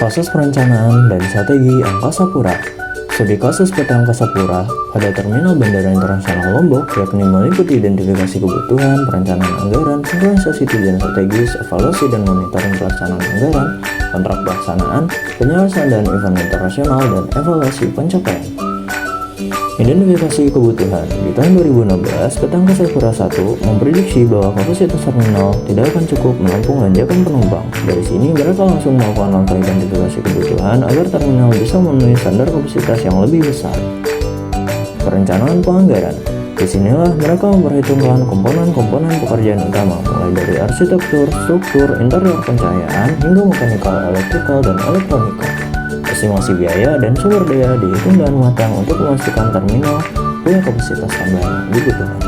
Proses perencanaan dan strategi Angkasa Pura. Studi kasus PT Angkasa Pura pada Terminal Bandara Internasional Lombok yakni meliputi identifikasi kebutuhan, perencanaan anggaran, sinkronisasi tujuan strategis, evaluasi dan monitoring pelaksanaan anggaran, kontrak pelaksanaan, penyelesaian dan event internasional, dan evaluasi pencapaian. Identifikasi kebutuhan. Di tahun 2016, PT Angkasa Pura I memprediksi bahwa kapasitas terminal tidak akan cukup menampung lonjakan penumpang. Dari sini, mereka langsung melakukan langkah identifikasi kebutuhan agar terminal bisa memenuhi standar kapasitas yang lebih besar. Perencanaan penganggaran. Disinilah mereka memperhitungkan komponen-komponen pekerjaan utama, mulai dari arsitektur, struktur, interior pencahayaan, hingga mekanikal, elektrikal, dan elektronika. Estimasi biaya dan sumber daya dihitung dengan matang untuk memastikan terminal punya kapasitas tambahan yang dibutuhkan.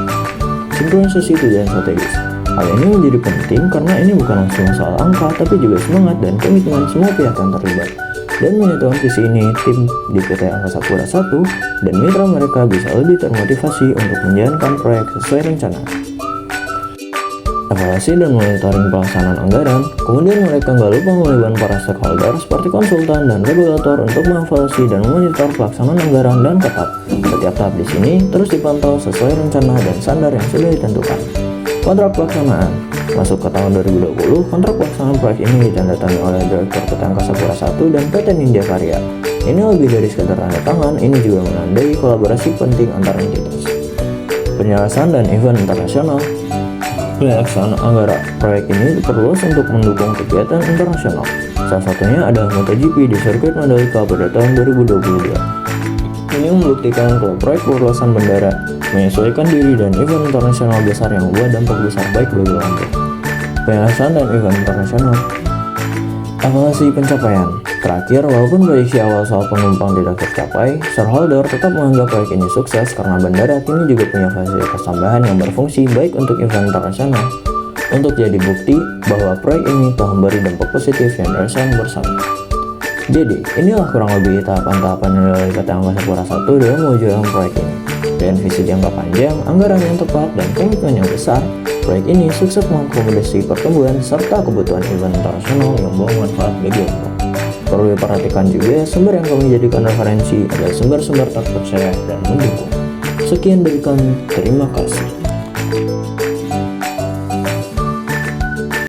Sinkronisasi tujuan strategis. Hal ini menjadi penting karena ini bukan langsung soal angka, tapi juga semangat dan komitmen semua pihak yang terlibat. Dan menyatukan visi ini, tim di PT Angkasa Pura I dan mitra mereka bisa lebih termotivasi untuk menjalankan proyek sesuai rencana. Evaluasi dan monitoring pelaksanaan anggaran. Kemudian mereka nggak lupa melibatkan para stakeholder seperti konsultan dan regulator untuk mengevaluasi dan memonitor pelaksanaan anggaran dan ketat. Setiap tahap di sini terus dipantau sesuai rencana dan standar yang sudah ditentukan. Kontrak pelaksanaan. Masuk ke tahun 2020, kontrak pelaksanaan proyek ini ditandatangani oleh Direktur PT Angkasa Pura I dan PT Nindya Karya. Ini lebih dari sekedar tanda tangan, ini juga menandai kolaborasi penting antar entitas. Penyelesaian dan event internasional. Pelaksanaan anggaran proyek ini diperluas untuk mendukung kegiatan internasional. Salah satunya adalah MotoGP di sirkuit Mandalika pada tahun 2022. Ini membuktikan kalau proyek perluasan bandara menyesuaikan diri dan event internasional besar yang membawa dampak besar baik bagi Lombok. Penyelesaian dan event internasional. Evaluasi pencapaian. Terakhir, walaupun prediksi awal soal penumpang tidak tercapai, shareholder tetap menganggap proyek ini sukses karena bandara kini juga punya fasilitas tambahan yang berfungsi baik untuk event internasional. Untuk jadi bukti bahwa proyek ini telah memberi dampak positif yang dirasakan bersama. Jadi, inilah kurang lebih tahapan-tahapan yang dilalui PT Angkasa Pura I dalam mewujudkan proyek ini. Dengan visi jangka panjang, anggaran yang tepat, dan komitmen yang besar, proyek ini sukses mengakomodasi pertumbuhan serta kebutuhan event internasional yang membawa manfaat bagi Lombok. Perlu diperhatikan juga, sumber yang kami jadikan referensi adalah sumber-sumber terpercaya dan mendukung. Sekian dari kami, terima kasih.